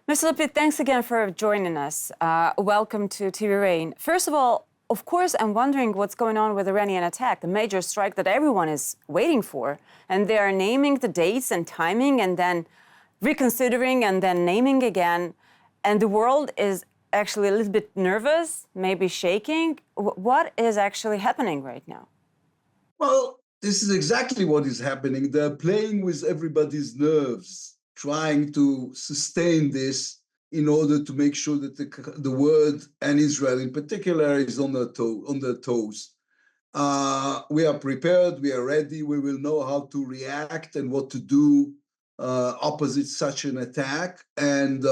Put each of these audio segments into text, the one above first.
Mr. Lapid, thanks again for joining us. Welcome to TV Rain. First of all, of course, I'm wondering what's going on with the Iranian attack, the major strike that everyone is waiting for. And they are naming the dates and timing and then reconsidering and then naming again. And the world is actually a little bit nervous, maybe shaking. What is actually happening right now? Well, this is exactly what is happening. They're playing with everybody's nerves, trying to sustain this in order to make sure that the world and Israel in particular is on their toes. We are prepared, we are ready, we will know how to react and what to do opposite such an attack. And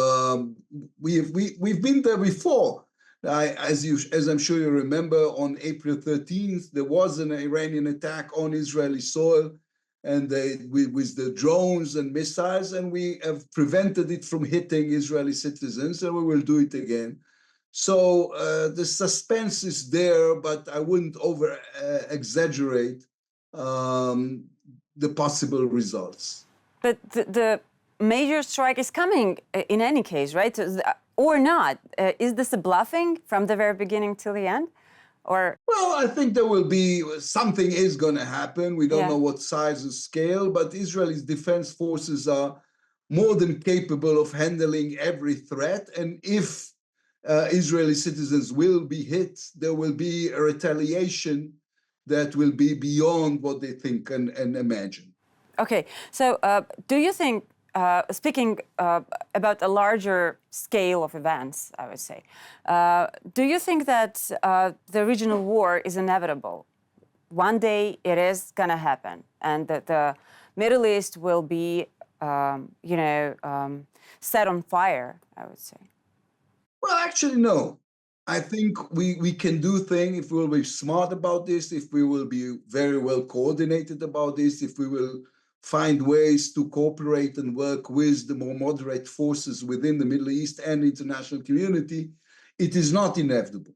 we've been there before. As I'm sure you remember, on April 13th, there was an Iranian attack on Israeli soil, and with the drones and missiles, and we have prevented it from hitting Israeli citizens, and we will do it again. So the suspense is there, but I wouldn't exaggerate the possible results. But the major strike is coming in any case, right? Or not? Is this a bluffing from the very beginning till the end? Or well, I think there will be something is going to happen. We don't know what size and scale, but Israel's defense forces are more than capable of handling every threat. And if Israeli citizens will be hit, there will be a retaliation that will be beyond what they think and imagine. Okay, so do you think, speaking about a larger scale of events, I would say, do you think that the regional war is inevitable? One day it is going to happen, and that the Middle East will be, set on fire, I would say. Well, actually, no. I think we can do things if we will be smart about this, if we will be very well coordinated about this, if we will find ways to cooperate and work with the more moderate forces within the Middle East and the international community. It is not inevitable.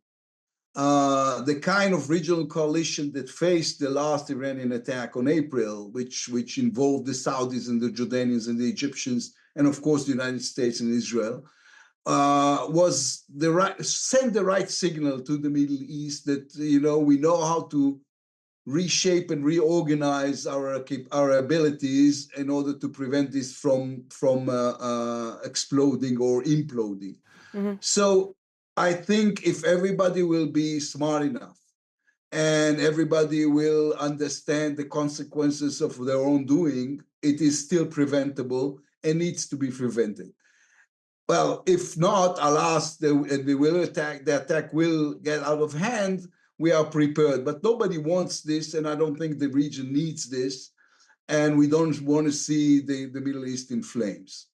The kind of regional coalition that faced the last Iranian attack on April, which involved the Saudis and the Jordanians and the Egyptians, and of course the United States and Israel, sent the right signal to the Middle East that we know how to reshape and reorganize our abilities in order to prevent this from exploding or imploding. Mm-hmm. So I think if everybody will be smart enough and everybody will understand the consequences of their own doing, it is still preventable and needs to be prevented. Well, if not, alas, the attack will get out of hand. We are prepared, but nobody wants this, and I don't think the region needs this, and we don't want to see the Middle East in flames.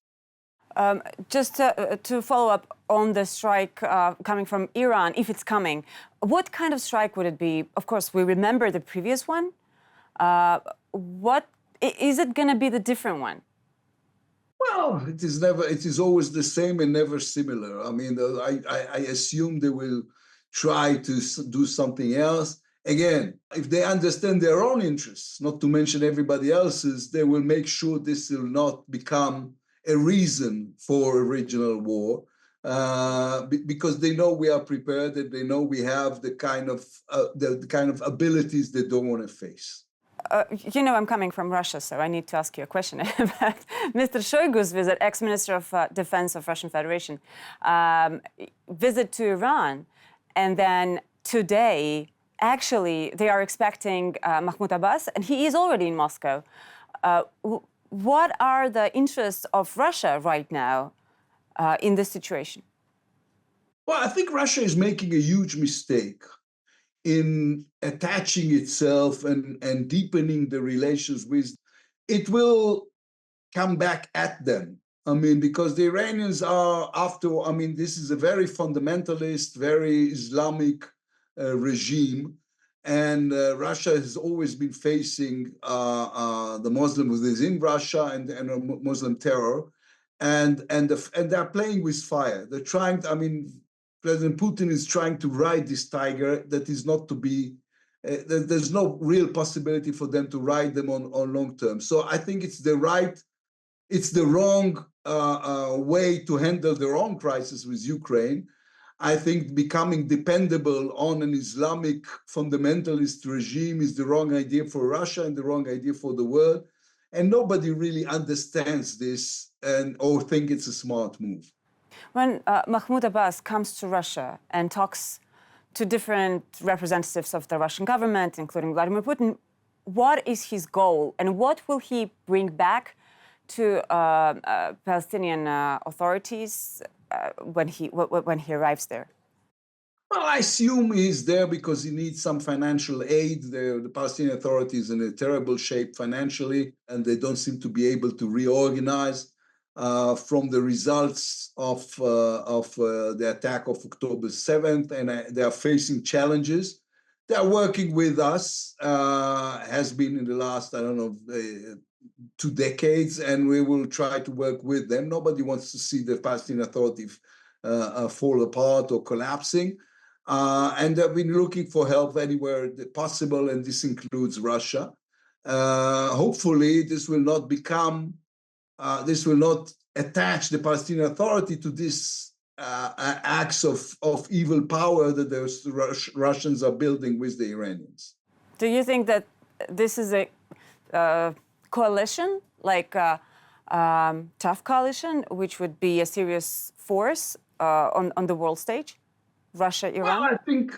Just to follow up on the strike coming from Iran, if it's coming, what kind of strike would it be? Of course, we remember the previous one. What is it going to be the different one? Well, it is always the same and never similar. I mean, I assume they will try to do something else. Again, if they understand their own interests, not to mention everybody else's, they will make sure this will not become a reason for a regional war, because they know we are prepared and they know we have the kind of abilities they don't want to face. I'm coming from Russia, so I need to ask you a question about Mr. Shoigu's visit, ex-Minister of Defense of Russian Federation, visit to Iran. And then today, actually, they are expecting Mahmoud Abbas, and he is already in Moscow. What are the interests of Russia right now in this situation? Well, I think Russia is making a huge mistake in attaching itself and deepening the relations with. It will come back at them. I mean, because the Iranians are this is a very fundamentalist, very Islamic regime. And Russia has always been facing the Muslims within Russia and Muslim terror. And they're playing with fire. They're trying President Putin is trying to ride this tiger that is not to be, there's no real possibility for them to ride them on long term. So I think it's the wrong way to handle their own crisis with Ukraine. I think becoming dependable on an Islamic fundamentalist regime is the wrong idea for Russia and the wrong idea for the world. And nobody really understands this or think it's a smart move. When Mahmoud Abbas comes to Russia and talks to different representatives of the Russian government, including Vladimir Putin, what is his goal and what will he bring back to Palestinian authorities when he arrives there? Well, I assume he's there because he needs some financial aid. The Palestinian Authority is in a terrible shape financially, and they don't seem to be able to reorganize from the results of the attack of October 7th, and they are facing challenges. They are working with us, has been in the last, I don't know, 2 decades, and we will try to work with them. Nobody wants to see the Palestinian Authority fall apart or collapsing. And they've been looking for help anywhere possible, and this includes Russia. Hopefully, this will not attach the Palestinian Authority to this acts of evil power that the Russians are building with the Iranians. Do you think that this is a coalition, like a tough coalition, which would be a serious force on the world stage? Russia, Iran? Well,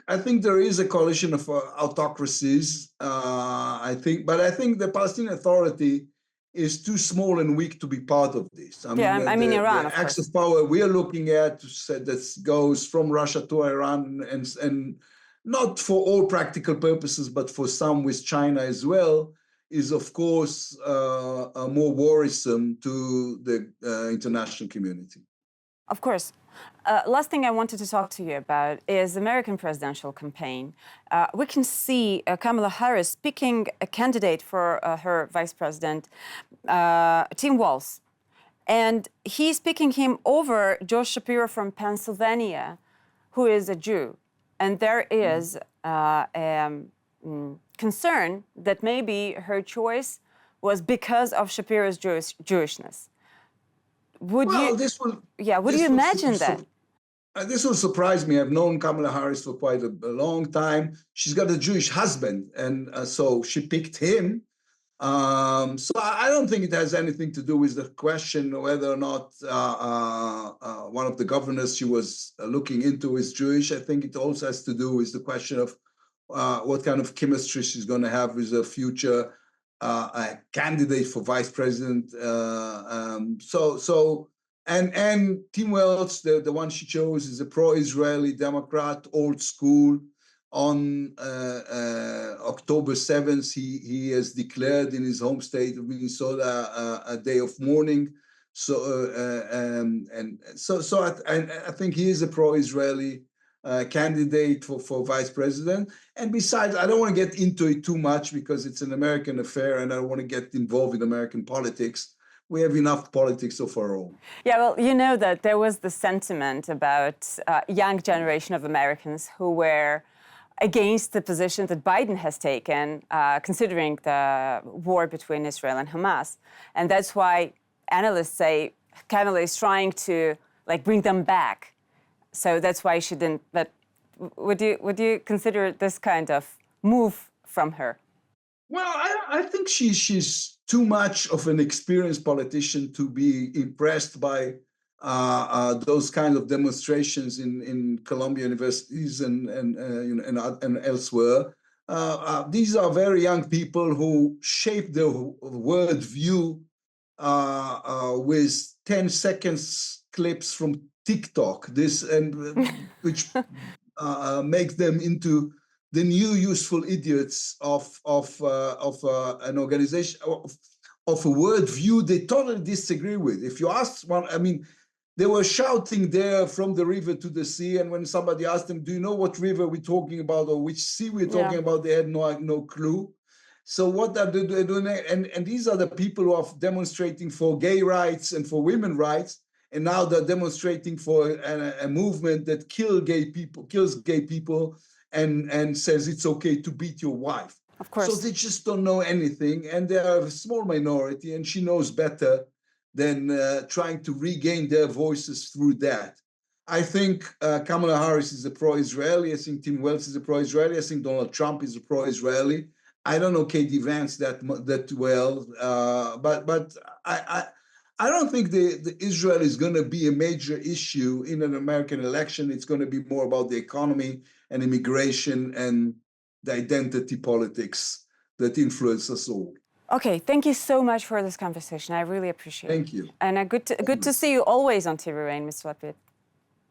I think there is a coalition of autocracies. I think the Palestinian Authority is too small and weak to be part of this. I mean Iran, the of axis course. of power we are looking at that goes from Russia to Iran, and not for all practical purposes, but for some with China as well, is of course more worrisome to the international community. Of course. Last thing I wanted to talk to you about is the American presidential campaign. We can see Kamala Harris picking a candidate for her vice president, Tim Walz. And he's picking him over Josh Shapiro from Pennsylvania, who is a Jew. And there is concern that maybe her choice was because of Shapiro's Jewishness. Would you imagine that? This will surprise me. I've known Kamala Harris for quite a long time. She's got a Jewish husband, and so she picked him. So I don't think it has anything to do with the question whether or not one of the governors she was looking into is Jewish. I think it also has to do with the question of what kind of chemistry she's going to have with a future candidate for vice president. And Tim Walz, the one she chose, is a pro-Israeli Democrat, old school. On October 7th, he has declared in his home state of Minnesota a day of mourning. I think he is a pro-Israeli candidate for vice president. And besides, I don't want to get into it too much because it's an American affair, and I don't want to get involved in American politics. We have enough politics of our own. Yeah, well, you know that there was the sentiment about young generation of Americans who were against the position that Biden has taken, considering the war between Israel and Hamas. And that's why analysts say Kamala is trying to bring them back. So that's why she didn't. But would you consider this kind of move from her? Well, I think she's too much of an experienced politician to be impressed by those kind of demonstrations in Columbia universities and elsewhere. These are very young people who shape their world view with 10 seconds clips from TikTok. Which makes them into the new useful idiots of an organization, of a worldview they totally disagree with. If you ask one, I mean, they were shouting there from the river to the sea, and when somebody asked them, do you know what river we're talking about or which sea we're talking about, they had no clue. So what are they doing? And these are the people who are demonstrating for gay rights and for women's rights, and now they're demonstrating for a movement that kills gay people, and says it's okay to beat your wife. Of course. So they just don't know anything, and they are a small minority, and she knows better than trying to regain their voices through that. I think Kamala Harris is a pro-Israeli. I think Tim Walz is a pro-Israeli. I think Donald Trump is a pro-Israeli. I don't know Katie Vance that well, but I don't think the Israel is going to be a major issue in an American election. It's going to be more about the economy and immigration and the identity politics that influence us all. Okay, thank you so much for this conversation. I really appreciate it. Thank you. And good to see you always on TV Rain, Mr. Lapid.